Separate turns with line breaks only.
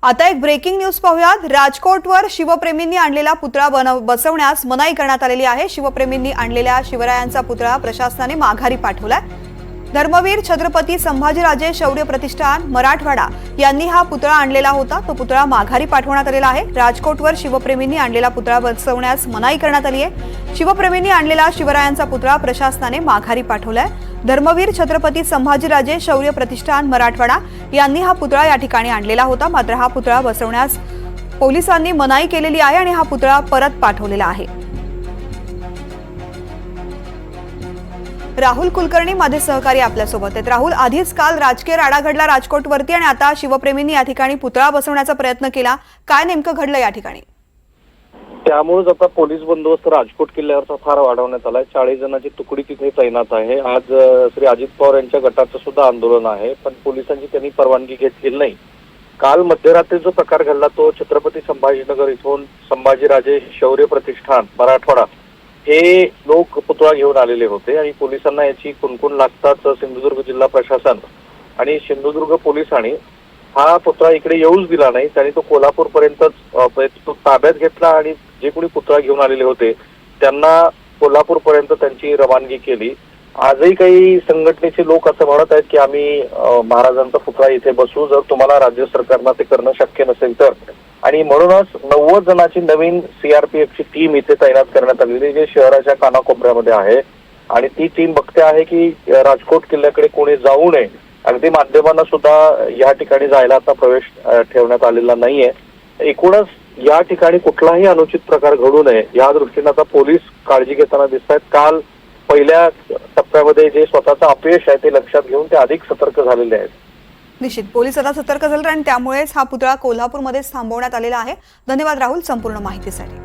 आता एक breaking news पाहूयात। राजकोटवर शिवप्रेमींनी आणलेला पुतळा बसवण्यास मनाई करण्यात आलेली आहे। शिवप्रेमींनी आणलेल्या शिवरायांचा पुतळा प्रशासनाने माघारी पाठवलाय। धर्मवीर छत्रपती संभाजीराजे शौर्य प्रतिष्ठान मराठवाडा यांनी हा पुतळा आणलेला होता। तो पुतळा माघारी पाठवण्यात आलेला आहे। राजकोटवर शिवप्रेमींनी आणलेला पुतळा बसवण्यास मनाई करण्यात आली आहे। शिवप्रेमींनी आणलेला शिवरायांचा पुतळा प्रशासनाने माघारी पाठवलाय। धर्मवीर छत्रपती संभाजीराजे शौर्य प्रतिष्ठान मराठवाडा यांनी हा पुतळा या ठिकाणी आणलेला होता। मात्र हा पुतळा बसवण्यास पोलिसांनी मनाई केलेली आहे आणि हा पुतळा परत पाठवलेला आहे। राहुल कुलकर्णी माझे सहकारी आपल्या सोबत आहेत। राहुल, आधीच काल राजकीय राडा घडला राजकोटवरती आणि आता शिवप्रेमींनी या ठिकाणी पुतळा बसवण्याचा प्रयत्न केला। काय नेमकं घडलं या ठिकाणी?
त्यामुळेच आता पोलीस बंदोबस्त राजकोट किल्ल्यावरचा फार वाढवण्यात आलाय। 40 जणांची तुकडी तिथे तैनात आहे। आज श्री अजित पवार यांच्या गटाचं सुद्धा आंदोलन आहे, पण पोलिसांची त्यांनी परवानगी घेतलेली नाही। काल मध्यरात्री जो प्रकार घडला तो छत्रपती संभाजीनगर इथून संभाजीराजे शौर्य प्रतिष्ठान मराठवाडा हे लोक पुतळा घेऊन आलेले होते आणि पोलिसांना याची कुणकुण लागताच सिंधुदुर्ग जिल्हा प्रशासन आणि सिंधुदुर्ग पोलिसांनी हा पुतळा इकडे येऊच दिला नाही। त्यांनी तो कोल्हापूर पर्यंत ताब्यात घेतला आणि जे कोणी पुतळा घेऊन आलेले होते त्यांना कोल्हापूर पर्यंत त्यांची रवानगी केली। आजही काही संघटनेचे लोक असं म्हणत आहेत की आम्ही महाराजांचा पुतळा इथे बसवू, जर तुम्हाला राज्य सरकारला ते करणं शक्य नसेल तर। आणि म्हणूनच 90 जणांची नवीन सीआरपीएफची टीम इथे तैनात करण्यात आलेली जे शहराच्या कानाकोपऱ्यामध्ये आहे आणि ती टीम बघते आहे की राजकोट किल्ल्याकडे कोणी जाऊ नये। अगदी माध्यमांना सुद्धा या ठिकाणी जायला आता प्रवेश ठेवण्यात आलेला नाहीये। एकूणच या ठिकाणी कुठलाही अनुचित प्रकार घडू नये या दृष्टीने आता पोलीस काळजी घेताना दिसत आहेत। काल पहिल्या टप्प्यामध्ये जे स्वतःचं अपयश आहे ते लक्षात घेऊन ते अधिक सतर्क झालेले आहेत।
निश्चित पोलीस आता सतर्क झाले आणि त्यामुळेच हा पुतळा कोल्हापूरमध्ये थांबवण्यात आलेला आहे। धन्यवाद राहुल संपूर्ण माहितीसाठी।